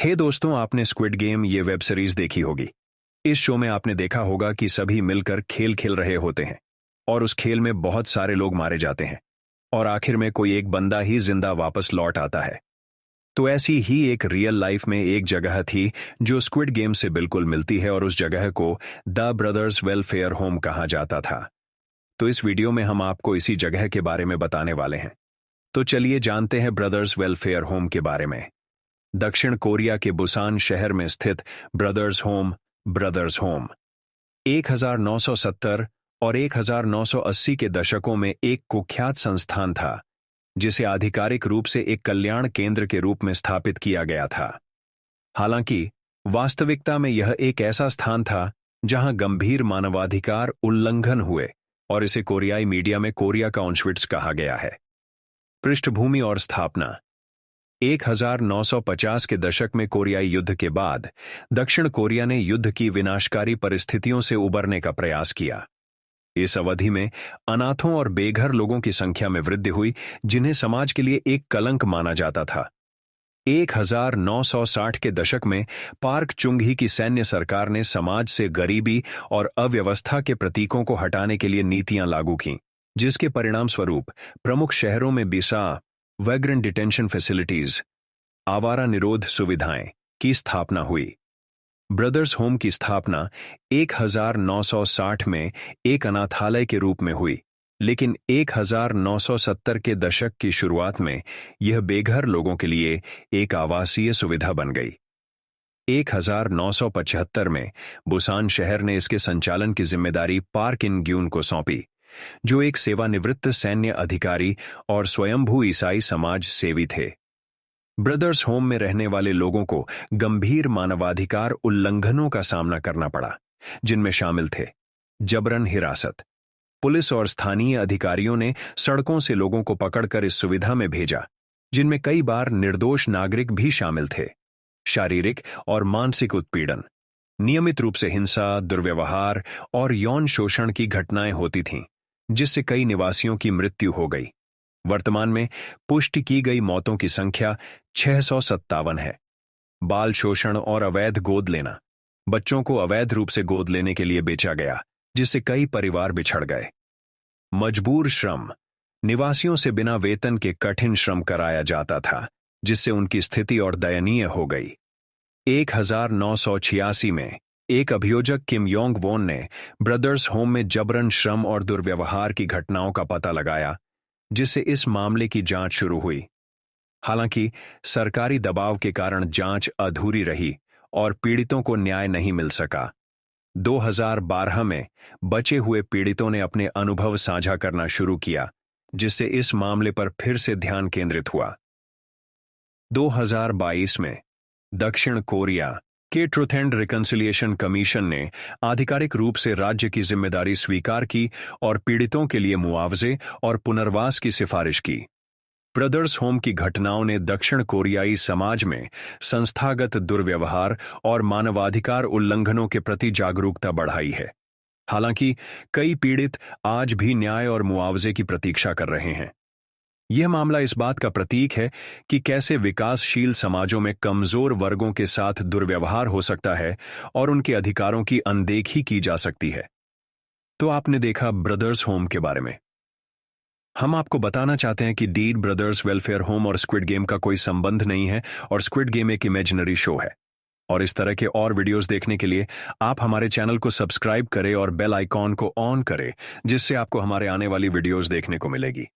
हे दोस्तों, आपने squid game ये वेब सीरीज देखी होगी। इस शो में आपने देखा होगा कि सभी मिलकर खेल खेल रहे होते हैं और उस खेल में बहुत सारे लोग मारे जाते हैं और आखिर में कोई एक बंदा ही जिंदा वापस लौट आता है। तो ऐसी ही एक रियल लाइफ में एक जगह थी जो स्क्विड गेम से बिल्कुल मिलती है और उस जगह को द ब्रदर्स वेलफेयर होम कहा जाता था। तो इस वीडियो में हम आपको इसी जगह के बारे में बताने वाले हैं। तो चलिए जानते हैं ब्रदर्स वेलफेयर होम के बारे में। दक्षिण कोरिया के बुसान शहर में स्थित ब्रदर्स होम 1970 और 1980 के दशकों में एक कुख्यात संस्थान था, जिसे आधिकारिक रूप से एक कल्याण केंद्र के रूप में स्थापित किया गया था। हालांकि वास्तविकता में यह एक ऐसा स्थान था जहां गंभीर मानवाधिकार उल्लंघन हुए और इसे कोरियाई मीडिया में कोरिया का ऑशविट्ज कहा गया है। पृष्ठभूमि और स्थापना 1950 के दशक में कोरियाई युद्ध के बाद दक्षिण कोरिया ने युद्ध की विनाशकारी परिस्थितियों से उबरने का प्रयास किया। इस अवधि में अनाथों और बेघर लोगों की संख्या में वृद्धि हुई, जिन्हें समाज के लिए एक कलंक माना जाता था। 1960 के दशक में पार्क चुंग-ही की सैन्य सरकार ने समाज से गरीबी और अव्यवस्था के प्रतीकों को हटाने के लिए नीतियां लागू कीं, जिसके परिणाम स्वरूप प्रमुख शहरों में बिसा वैग्रेंट डिटेंशन फैसिलिटीज, आवारा निरोध सुविधाएं की स्थापना हुई। ब्रदर्स होम की स्थापना 1960 में एक अनाथालय के रूप में हुई, लेकिन 1970 के दशक की शुरुआत में यह बेघर लोगों के लिए एक आवासीय सुविधा बन गई। 1975 में बुसान शहर ने इसके संचालन की जिम्मेदारी पार्क इन ग्यून को सौंपी, जो एक सेवानिवृत्त सैन्य अधिकारी और स्वयंभू ईसाई समाज सेवी थे। ब्रदर्स होम में रहने वाले लोगों को गंभीर मानवाधिकार उल्लंघनों का सामना करना पड़ा, जिनमें शामिल थे जबरन हिरासत। पुलिस और स्थानीय अधिकारियों ने सड़कों से लोगों को पकड़कर इस सुविधा में भेजा, जिनमें कई बार निर्दोष नागरिक भी शामिल थे। शारीरिक और मानसिक उत्पीड़न, नियमित रूप से हिंसा, दुर्व्यवहार और यौन शोषण की घटनाएं होती थीं, जिससे कई निवासियों की मृत्यु हो गई। वर्तमान में पुष्टि की गई मौतों की संख्या 657 है। बाल शोषण और अवैध गोद लेना, बच्चों को अवैध रूप से गोद लेने के लिए बेचा गया, जिससे कई परिवार बिछड़ गए। मजबूर श्रम, निवासियों से बिना वेतन के कठिन श्रम कराया जाता था, जिससे उनकी स्थिति और दयनीय हो गई। 1986 में एक अभियोजक किम योंग वोन ने ब्रदर्स होम में जबरन श्रम और दुर्व्यवहार की घटनाओं का पता लगाया, जिससे इस मामले की जांच शुरू हुई। हालांकि सरकारी दबाव के कारण जांच अधूरी रही और पीड़ितों को न्याय नहीं मिल सका। 2012 में बचे हुए पीड़ितों ने अपने अनुभव साझा करना शुरू किया, जिससे इस मामले पर फिर से ध्यान केंद्रित हुआ। 2022 में दक्षिण कोरिया के ट्रुथ एंड रिकंसिलिएशन कमीशन ने आधिकारिक रूप से राज्य की जिम्मेदारी स्वीकार की और पीड़ितों के लिए मुआवजे और पुनर्वास की सिफारिश की। ब्रदर्स होम की घटनाओं ने दक्षिण कोरियाई समाज में संस्थागत दुर्व्यवहार और मानवाधिकार उल्लंघनों के प्रति जागरूकता बढ़ाई है। हालांकि कई पीड़ित आज भी न्याय और मुआवजे की प्रतीक्षा कर रहे हैं। यह मामला इस बात का प्रतीक है कि कैसे विकासशील समाजों में कमजोर वर्गों के साथ दुर्व्यवहार हो सकता है और उनके अधिकारों की अनदेखी की जा सकती है। तो आपने देखा ब्रदर्स होम के बारे में। हम आपको बताना चाहते हैं कि डीड ब्रदर्स वेलफेयर होम और स्क्विड गेम का कोई संबंध नहीं है और स्क्विड गेम एक इमेजिनरी शो है। और इस तरह के और वीडियोस देखने के लिए आप हमारे चैनल को सब्सक्राइब करें और बेल आइकॉन को ऑन करें, जिससे आपको हमारे आने वाली वीडियोस देखने को मिलेगी।